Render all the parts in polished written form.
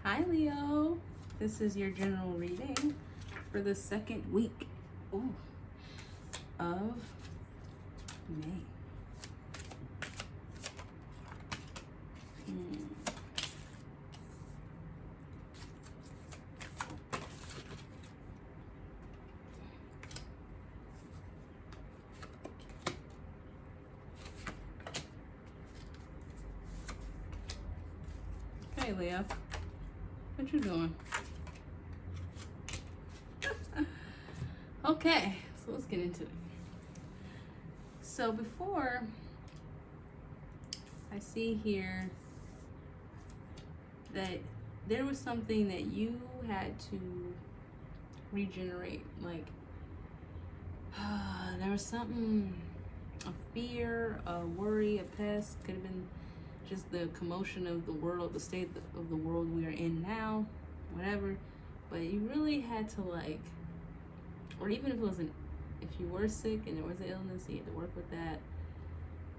Hi Leo, this is your general reading for the second week of May. Hey Leo, what you doing? Okay, so let's get into it. So before I see here that there was something that you had to regenerate, like there was something, a fear, a worry, a pest, could have been just the commotion of the world, the state of the world we are in now, whatever. But you really had to, like, or even if it wasn't, if you were sick and there was an illness, you had to work with that.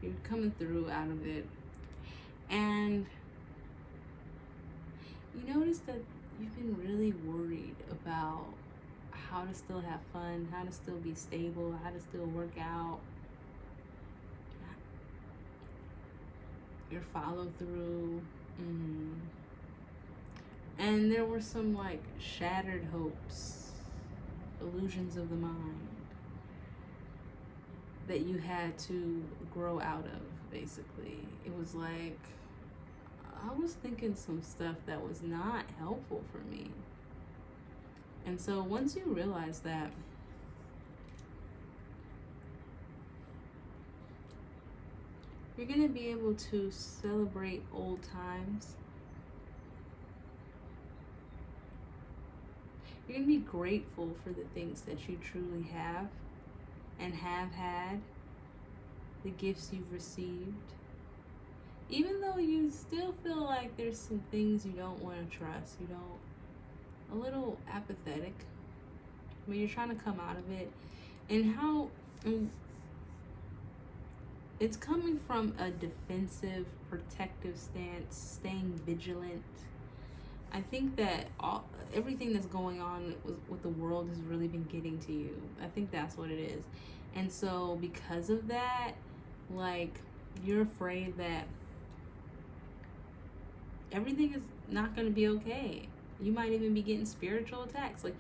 You're coming through out of it. And you notice that you've been really worried about how to still have fun, how to still be stable, how to still work out, your follow through. And there were some like shattered hopes, illusions of the mind that you had to grow out of, basically. It was like, I was thinking some stuff that was not helpful for me. And so once you realize that, you're going to be able to celebrate old times. You're going to be grateful for the things that you truly have and have had, the gifts you've received. Even though you still feel like there's some things you don't want to trust, you don't, a little apathetic, but you're trying to come out of it. And it's coming from a defensive, protective stance, staying vigilant. I think that everything that's going on with the world has really been getting to you. I think that's what it is. And so because of that, like, you're afraid that everything is not going to be okay. You might even be getting spiritual attacks. Like,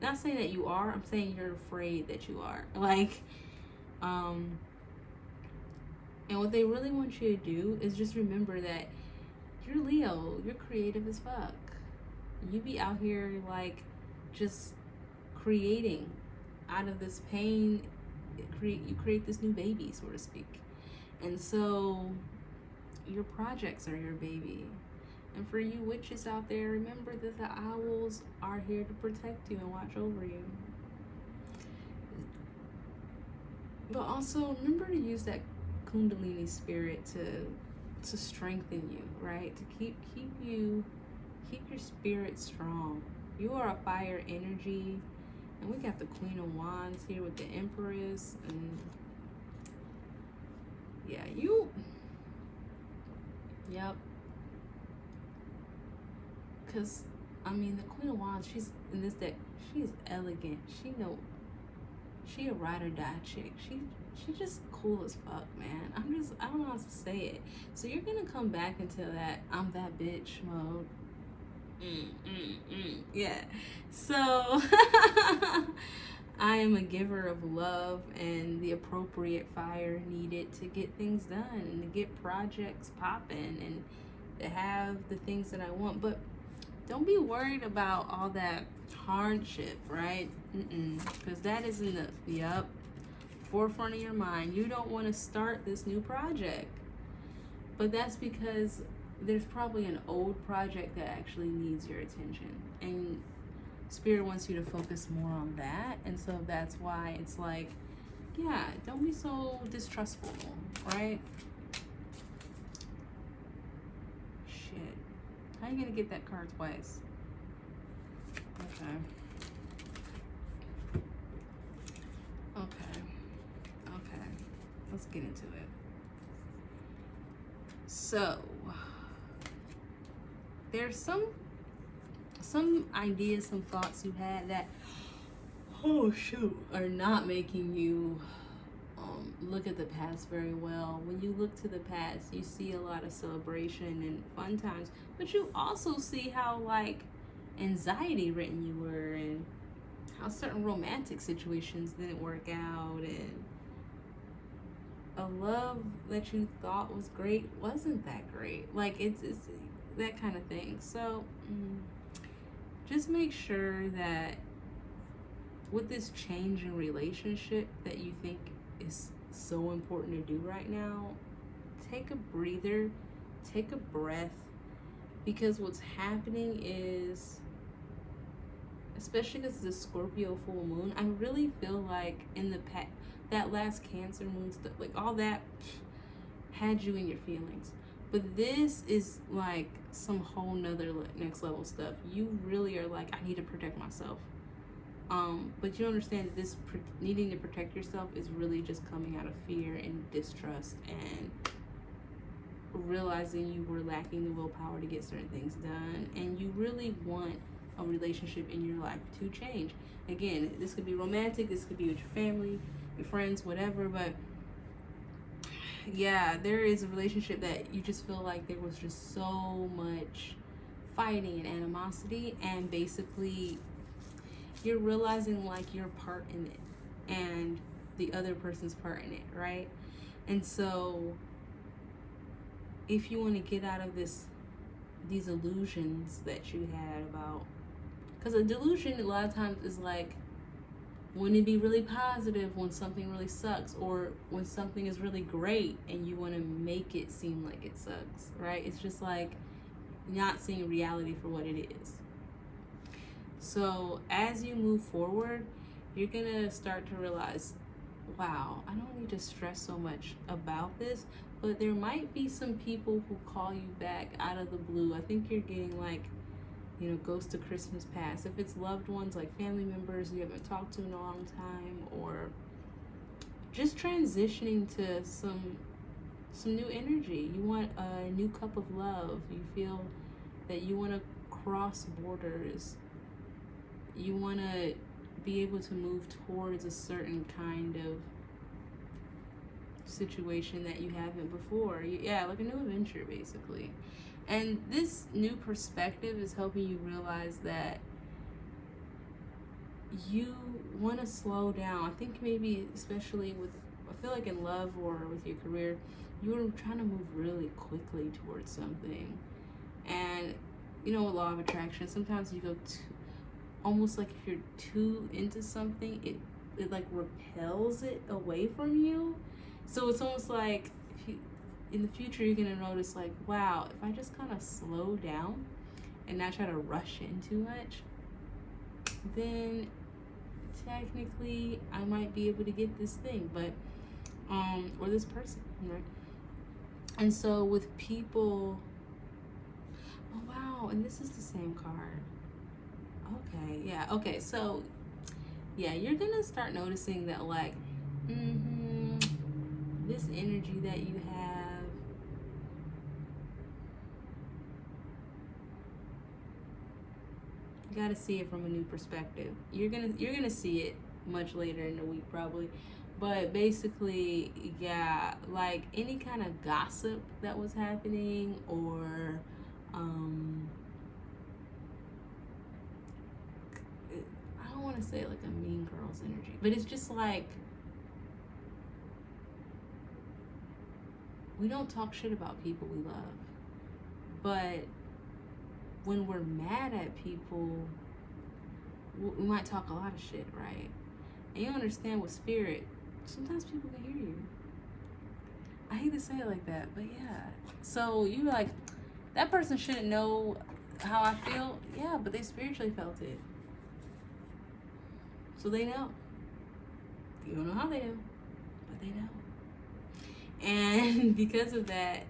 not saying that you are, I'm saying you're afraid that you are. Like, and what they really want you to do is just remember that you're Leo, you're creative as fuck. You be out here, like, just creating out of this pain. You create this new baby, so to speak. And so your projects are your baby. And for you witches out there, remember that the owls are here to protect you and watch over you. But also remember to use that Kundalini spirit to strengthen you, right? To keep your spirit strong. You are a fire energy, and we got the Queen of Wands here with the Empress, and yeah, yep. Because I mean, the Queen of Wands, she's in this deck. She's elegant. She a ride or die chick. She just cool as fuck, man. I don't know how to say it. So you're gonna come back into that I'm that bitch mode. Yeah. So I am a giver of love and the appropriate fire needed to get things done and to get projects popping and to have the things that I want. But don't be worried about all that hardship, right? Because that is in the forefront of your mind. You don't want to start this new project, but that's because there's probably an old project that actually needs your attention, and Spirit wants you to focus more on that. And so that's why it's like, yeah, don't be so distrustful, right? Shit, how you gonna get that card twice? Okay. Let's get into it. So there's some some ideas, some thoughts you had that, oh shoot, are not making you look at the past very well. When you look to the past, you see a lot of celebration and fun times, but you also see how like anxiety ridden you were, and how certain romantic situations didn't work out, and a love that you thought was great wasn't that great. Like it's that kind of thing. So just make sure that with this change in relationship that you think is so important to do right now, take a breather, take a breath, because what's happening is, especially because it's a Scorpio full moon, I really feel like in the past, that last Cancer moon stuff, like all that had you in your feelings. But this is like some whole nother next level stuff. You really are like, I need to protect myself. But you understand that this needing to protect yourself is really just coming out of fear and distrust, and realizing you were lacking the willpower to get certain things done, and you really want a relationship in your life to change. Again, this could be romantic, this could be with your family, your friends, whatever, but yeah, there is a relationship that you just feel like there was just so much fighting and animosity, and basically you're realizing like your part in it and the other person's part in it, right? And so if you want to get out of these illusions that you had about, because a delusion a lot of times is like, wouldn't it be really positive when something really sucks, or when something is really great and you want to make it seem like it sucks, right? It's just like not seeing reality for what it is. So as you move forward, you're gonna start to realize, wow, I don't need to stress so much about this. But there might be some people who call you back out of the blue. I think you're getting like, ghost of Christmas past. If it's loved ones, like family members you haven't talked to in a long time, or just transitioning to some new energy. You want a new cup of love. You feel that you want to cross borders. You want to be able to move towards a certain kind of situation that you haven't before. Yeah, like a new adventure, basically. And this new perspective is helping you realize that you want to slow down. I think maybe, especially I feel like in love or with your career, you're trying to move really quickly towards something. And, with law of attraction, sometimes you go almost like if you're too into something, it like repels it away from you. So it's almost like in the future you're gonna notice like, wow, if I just kind of slow down and not try to rush in too much, then technically I might be able to get this thing, but or this person, right? And so with people, oh wow, and this is the same card. Okay, yeah, okay, so yeah, you're gonna start noticing that like this energy that you have, you gotta see it from a new perspective. You're gonna see it much later in the week probably, but basically, yeah, like any kind of gossip that was happening, or I don't want to say like a mean girl's energy, but it's just like, we don't talk shit about people we love, but when we're mad at people, we might talk a lot of shit, right? And you understand with spirit, sometimes people can hear you. I hate to say it like that, but yeah. So you like, that person shouldn't know how I feel. Yeah, but they spiritually felt it. So they know. You don't know how they know, but they know. And because of that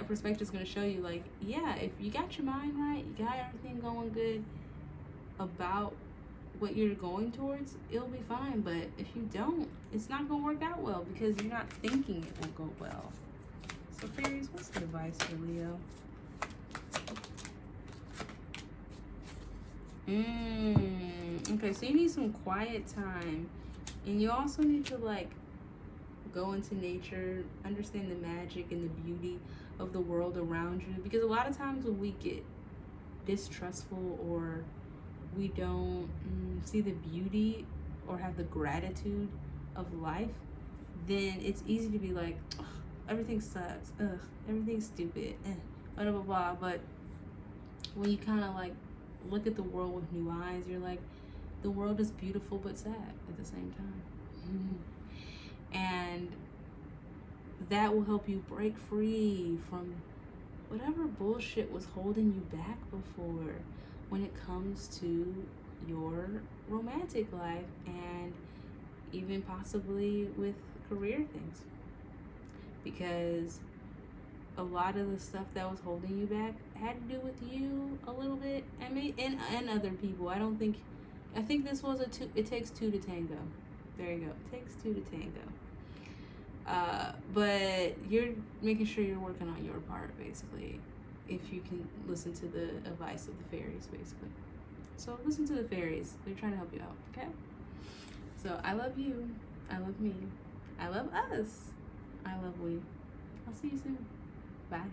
perspective is going to show you like, yeah, if you got your mind right, you got everything going good about what you're going towards, it'll be fine. But if you don't, it's not going to work out well because you're not thinking it will go well. So fairies, what's the advice for Leo? Okay, so you need some quiet time. And you also need to like go into nature, understand the magic and the beauty of the world around you. Because a lot of times when we get distrustful or we don't see the beauty or have the gratitude of life, then it's easy to be like, ugh, everything sucks, ugh, everything's stupid, blah blah blah. But when you kind of like look at the world with new eyes, you're like, the world is beautiful but sad at the same time. And that will help you break free from whatever bullshit was holding you back before when it comes to your romantic life and even possibly with career things. Because a lot of the stuff that was holding you back had to do with you a little bit, and other people. I think this was it takes two to tango. There you go. It takes two to tango. But you're making sure you're working on your part, basically, if you can listen to the advice of the fairies, basically. So listen to the fairies. They're trying to help you out, okay? So I love you. I love me. I love us. I love we. I'll see you soon. Bye.